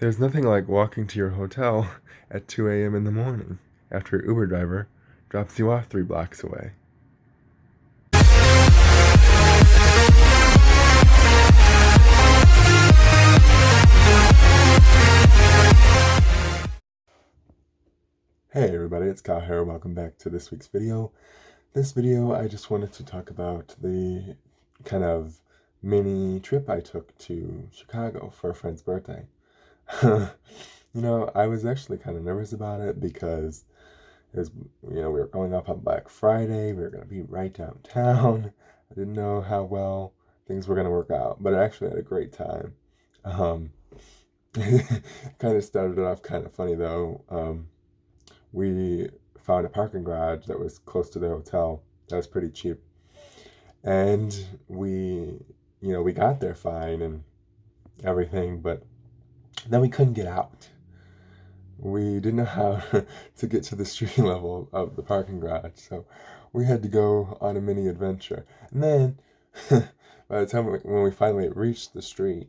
There's nothing like walking to your hotel at 2 a.m. in the morning after your Uber driver drops you off 3 blocks away. Hey everybody, it's Kyle here. Welcome back to this week's video. This video, I just wanted to talk about the kind of mini trip I took to Chicago for a friend's birthday. I was actually kind of nervous about it because we were going up on Black Friday. We were going to be right downtown. I didn't know how well things were going to work out, but I actually had a great time. Um, kind of started off kind of funny though. We found a parking garage that was close to the hotel that was pretty cheap, and we got there fine and everything, but then we couldn't get out. We didn't know how to get to the street level of the parking garage, so we had to go on a mini adventure. And then, by the time when we finally reached the street,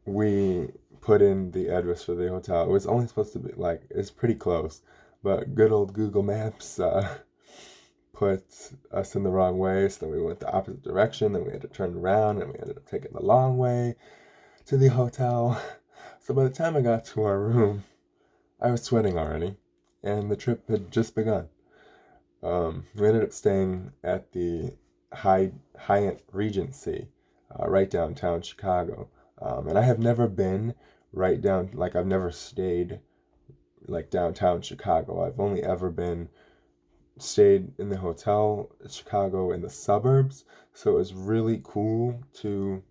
we put in the address for the hotel. It was only supposed to be it's pretty close, but good old Google Maps put us in the wrong way, so we went the opposite direction. Then we had to turn around, and we ended up taking the long way to the hotel. So by the time I got to our room, I was sweating already, and the trip had just begun. We ended up staying at the Hyatt Regency, right downtown Chicago. And I have never been I've never stayed like downtown Chicago. I've only ever stayed in the hotel in Chicago in the suburbs. So it was really cool to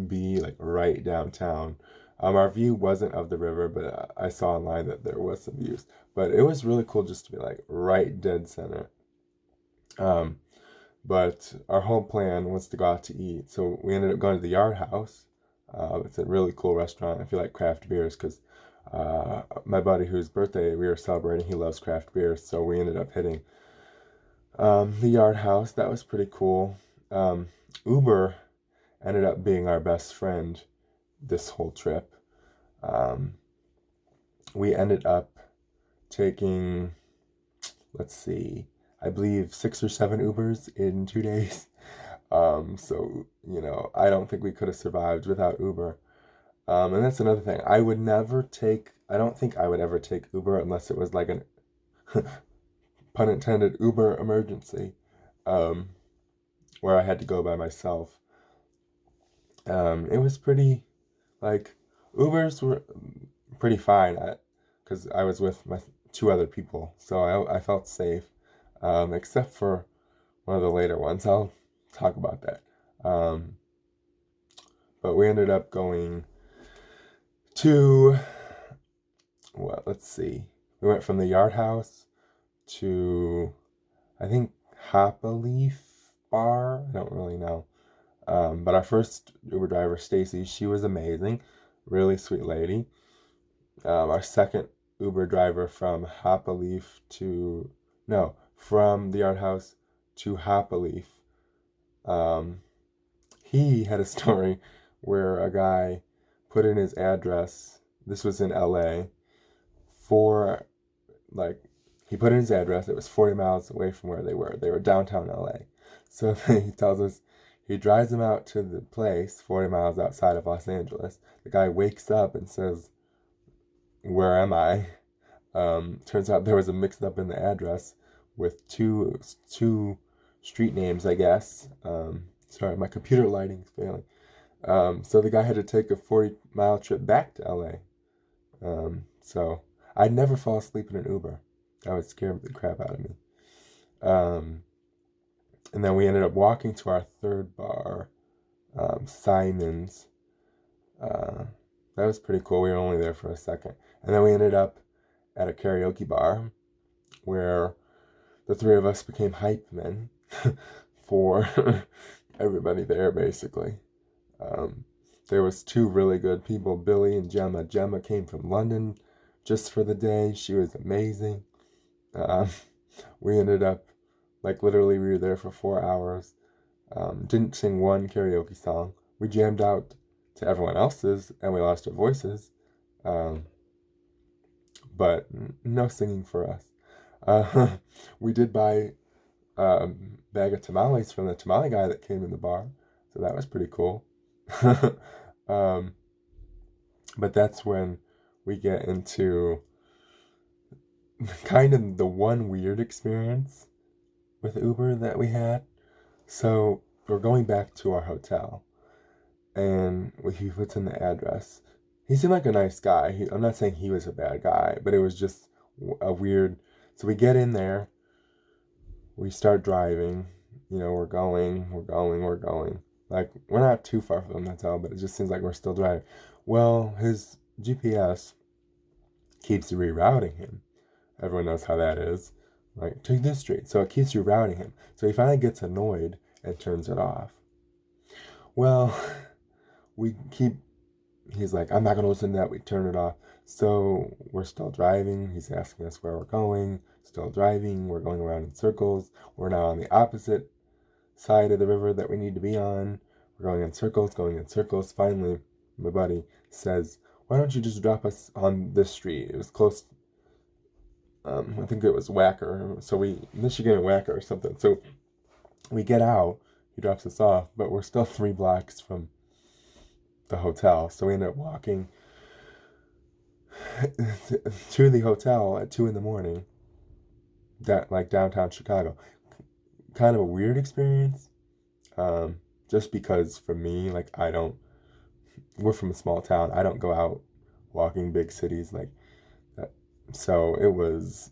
be like right downtown. Our view wasn't of the river, but I saw online that there was some views. But it was really cool just to be like right dead center. Um, but our whole plan was to go out to eat. So we ended up going to the Yard House. It's a really cool restaurant. If you like craft beers, because my buddy whose birthday we were celebrating, he loves craft beers. So we ended up hitting the Yard House. That was pretty cool. Uber ended up being our best friend this whole trip. We ended up taking, let's see, I believe 6 or 7 Ubers in 2 days. I don't think we could have survived without Uber. And that's another thing. I don't think I would ever take Uber unless it was like an, pun intended, Uber emergency, where I had to go by myself. It was pretty, like, Ubers were pretty fine because I was with my 2 other people, so I felt safe, except for one of the later ones. I'll talk about that. But we ended up going to, well, let's see. We went from the Yard House to, I think, Hop a Leaf Bar. I don't really know. But our first Uber driver, Stacy, she was amazing. Really sweet lady. Our second Uber driver from from the Yard House to Hop a Leaf. He had a story where a guy put in his address. This was in LA. He put in his address. It was 40 miles away from where they were. They were downtown LA. So he tells us he drives him out to the place 40 miles outside of Los Angeles. The guy wakes up and says, "Where am I?" Turns out there was a mix up in the address with two street names, I guess. Sorry, my computer lighting's failing. So the guy had to take a 40-mile trip back to LA. So I'd never fall asleep in an Uber. That would scare the crap out of me. And then we ended up walking to our third bar, Simon's. That was pretty cool. We were only there for a second. And then we ended up at a karaoke bar where the 3 of us became hype men for everybody there, basically. There was 2 really good people, Billy and Gemma. Gemma came from London just for the day. She was amazing. We ended up, literally, we were there for 4 hours. Didn't sing one karaoke song. We jammed out to everyone else's, and we lost our voices. Um, but no singing for us. We did buy a bag of tamales from the tamale guy that came in the bar, so that was pretty cool. um, but that's when we get into kind of the one weird experience with Uber that we had. So we're going back to our hotel, and he puts in the address. He seemed like a nice guy. I'm not saying he was a bad guy, but it was just a weird. So we get in there, we start driving. We're going, we're going, we're going. Like, we're not too far from the hotel, but it just seems like we're still driving. Well, his GPS keeps rerouting him. Everyone knows how that is. Like, take this street. So it keeps rerouting him. So he finally gets annoyed and turns it off. Well, we keep, he's like, I'm not going to listen to that. We turn it off. So we're still driving. He's asking us where we're going. Still driving. We're going around in circles. We're now on the opposite side of the river that we need to be on. We're going in circles, going in circles. Finally, my buddy says, why don't you just drop us on this street? It was close. I think it was Whacker. So Michigan and Whacker or something. So we get out. He drops us off, but we're still 3 blocks from the hotel. So we end up walking to the hotel at 2 in the morning. That, like, downtown Chicago. Kind of a weird experience. Just because for me, like, we're from a small town. I don't go out walking big cities like that. So it was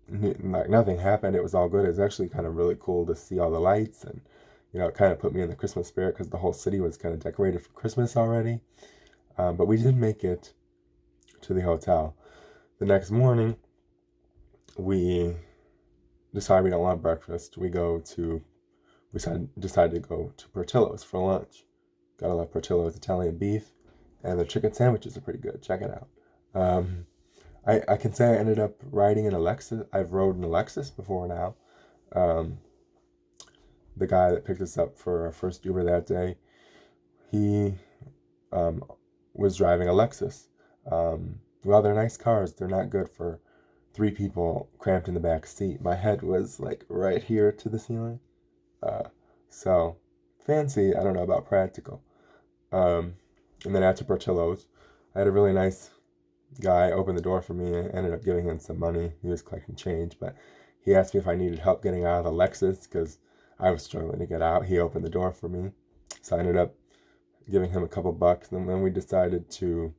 like nothing happened. It was all good. It was actually kind of really cool to see all the lights, and it kind of put me in the Christmas spirit because the whole city was kind of decorated for Christmas already. But we did make it to the hotel. The next morning, we decide we don't want breakfast. We decided to go to Portillo's for lunch. Gotta love Portillo's Italian beef, and the chicken sandwiches are pretty good. Check it out. I can say I ended up riding an Lexus. I've rode an Lexus before now. The guy that picked us up for our first Uber that day, he was driving a Lexus. Well, they're nice cars. They're not good for 3 people cramped in the back seat. My head was like right here to the ceiling. So fancy, I don't know about practical. And then after Portillo's, I had a really nice guy open the door for me. I ended up giving him some money. He was collecting change, but he asked me if I needed help getting out of the Lexus because I was struggling to get out. He opened the door for me. So I ended up giving him a couple bucks, and then we decided to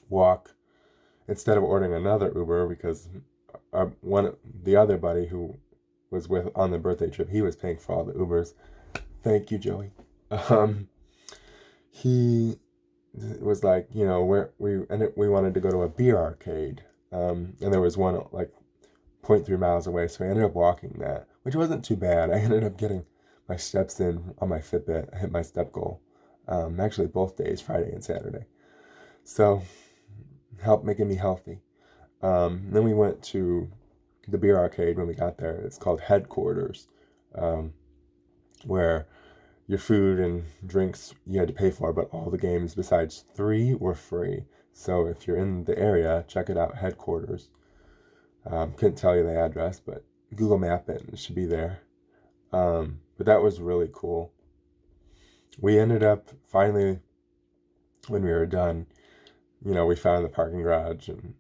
walk instead of ordering another Uber because the other buddy who was with on the birthday trip, he was paying for all the Ubers. Thank you, Joey. He was like, where we wanted to go to a beer arcade, and there was one like 0.3 miles away, so I ended up walking that, which wasn't too bad. I ended up getting my steps in on my Fitbit. I hit my step goal, actually both days, Friday and Saturday. So help making me healthy. Then we went to the beer arcade when we got there. It's called Headquarters, where your food and drinks you had to pay for, but all the games besides 3 were free. So if you're in the area, check it out, Headquarters. Couldn't tell you the address, but Google Map it, it should be there. But that was really cool. We ended up finally, when we were done, we found the parking garage, and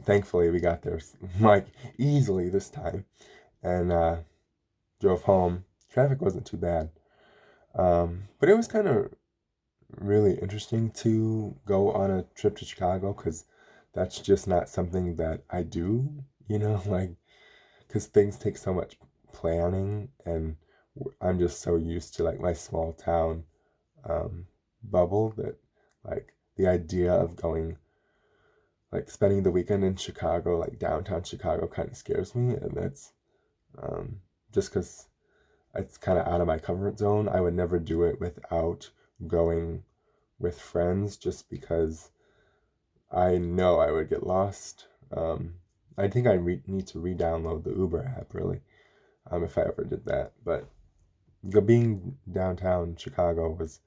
thankfully we got there like easily this time, and drove home. Traffic wasn't too bad, but it was kind of really interesting to go on a trip to Chicago because that's just not something that I do, like, because things take so much planning, and I'm just so used to like my small town bubble that, like, the idea of going, like, spending the weekend in Chicago, like downtown Chicago, kind of scares me, and that's just because it's kind of out of my comfort zone. I would never do it without going with friends, just because I know I would get lost. I think I need to re-download the Uber app, really, if I ever did that. But being downtown Chicago was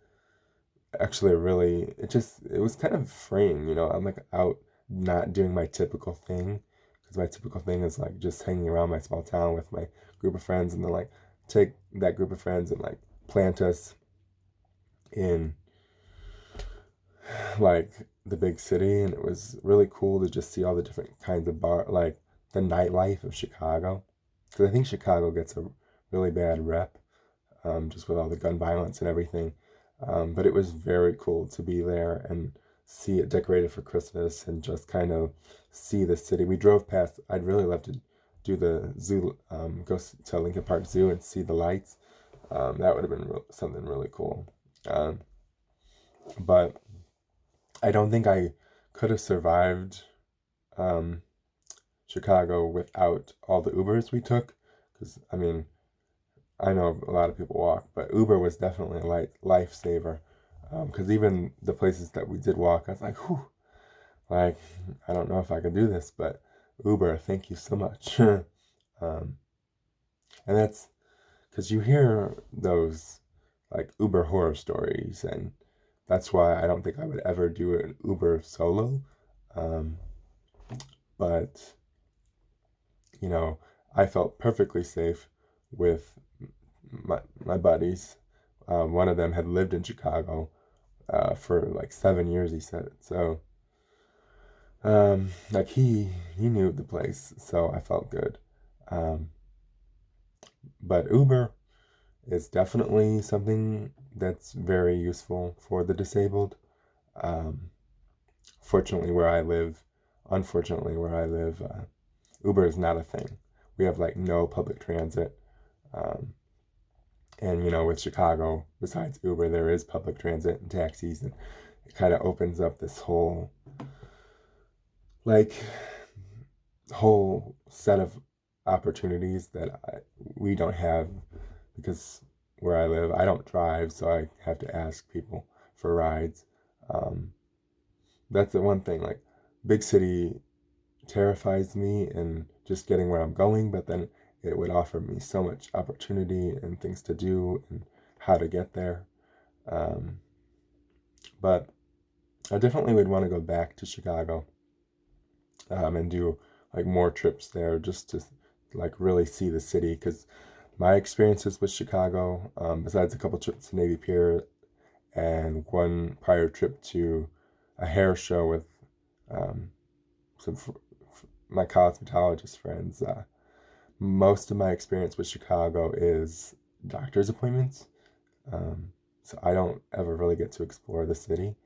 actually really, it was kind of freeing, you know. I'm like out not doing my typical thing, because my typical thing is like just hanging around my small town with my group of friends, and then like take that group of friends and like plant us in like the big city. And it was really cool to just see all the different kinds of like the nightlife of Chicago, because I think Chicago gets a really bad rep, just with all the gun violence and everything. But it was very cool to be there and see it decorated for Christmas and just kind of see the city. We drove past. I'd really love to do the zoo, to Lincoln Park Zoo and see the lights. That would have been something really cool. Um, but I don't think I could have survived um, Chicago without all the Ubers we took. Because, I mean, I know a lot of people walk, but Uber was definitely a lifesaver. Because even the places that we did walk, I was like, whew, like, I don't know if I could do this, but Uber, thank you so much. And that's because you hear those like Uber horror stories, and that's why I don't think I would ever do an Uber solo. Um, but, you know, I felt perfectly safe with my buddies. One of them had lived in Chicago for like 7 years, he said. So, like he knew the place, so I felt good. Um, but Uber is definitely something that's very useful for the disabled. Um, fortunately, where I live, unfortunately, where I live, Uber is not a thing. We have like no public transit. Um, and you know, with Chicago, besides Uber, there is public transit and taxis, and it kind of opens up this like whole set of opportunities that we don't have, because where I live, I don't drive, so I have to ask people for rides. Um, that's the one thing. Like, big city terrifies me and just getting where I'm going, but then it would offer me so much opportunity and things to do and how to get there. Um, but I definitely would want to go back to Chicago, and do like more trips there just to like really see the city, because my experiences with Chicago, besides a couple trips to Navy Pier and one prior trip to a hair show with um, some my cosmetologist friends, most of my experience with Chicago is doctor's appointments. Um, so I don't ever really get to explore the city.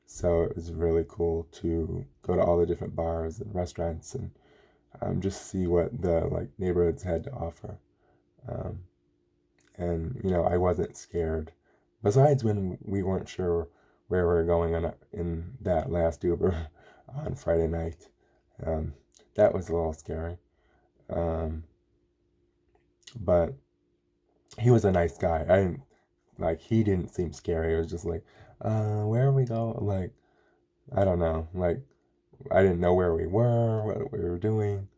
So it was really cool to go to all the different bars and restaurants and just see what the like neighborhoods had to offer. Um, and you know, I wasn't scared. Besides when we weren't sure where we were going in that last Uber on Friday night, um, that was a little scary. Um, but he was a nice guy. I didn't like he didn't seem scary. It was just like, where are we going? Like, I don't know. Like, I didn't know where we were, what we were doing.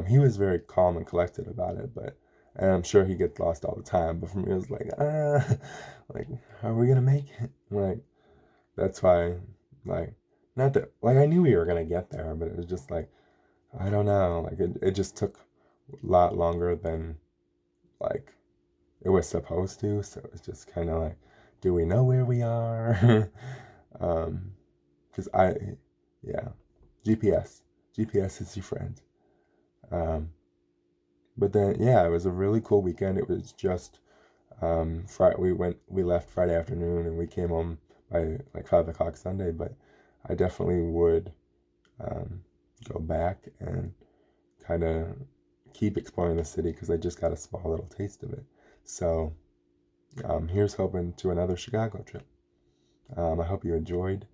He was very calm and collected about it, but and I'm sure he gets lost all the time. But for me, it was like, like, are we gonna make it? Like, that's why, like, not that, like, I knew we were gonna get there, but it was just like, I don't know. Like, it just took a lot longer than like it was supposed to. So it was just kind of like, do we know where we are? um, because yeah, GPS, GPS is your friend. Um, but then, yeah, it was a really cool weekend. It was just Friday. We left Friday afternoon, and we came home by like 5 o'clock Sunday. But I definitely would um, go back and kind of keep exploring the city, because I just got a small little taste of it. So here's hoping to another Chicago trip. I hope you enjoyed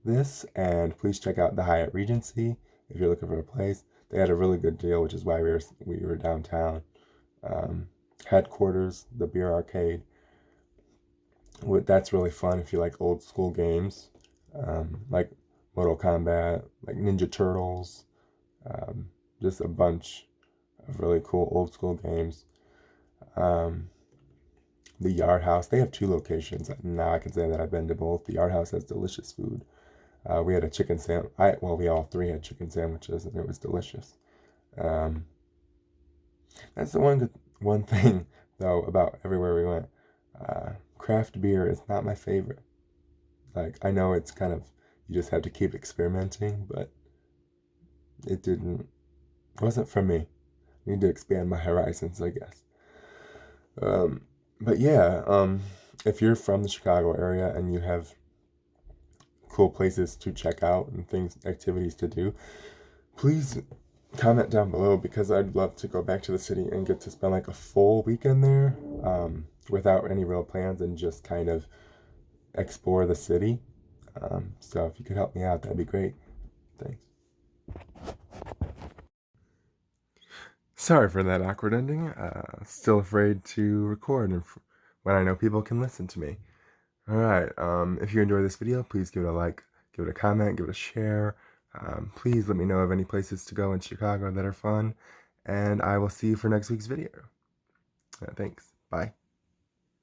this, and please check out the Hyatt Regency if you're looking for a place. They had a really good deal, which is why we were downtown. Um, Headquarters, the beer arcade. That's really fun if you like old school games, like Mortal Kombat, like Ninja Turtles, um, just a bunch of really cool old school games. Um, The Yard House, they have 2 locations. Now I can say that I've been to both. The Yard House has delicious food. We had a chicken sandwich. We all three had chicken sandwiches, and it was delicious. Um, that's the one thing though about everywhere we went. Craft beer is not my favorite. Like, I know it's kind of, you just have to keep experimenting, but it wasn't for me. I need to expand my horizons, I guess. Um, but yeah, if you're from the Chicago area and you have cool places to check out and activities to do, please comment down below, because I'd love to go back to the city and get to spend like a full weekend there, without any real plans, and just kind of explore the city. So if you could help me out, that'd be great. Thanks. Sorry for that awkward ending. Still afraid to record when I know people can listen to me. Alright, if you enjoyed this video, please give it a like, give it a comment, give it a share. Please let me know of any places to go in Chicago that are fun, and I will see you for next week's video. Thanks. Bye.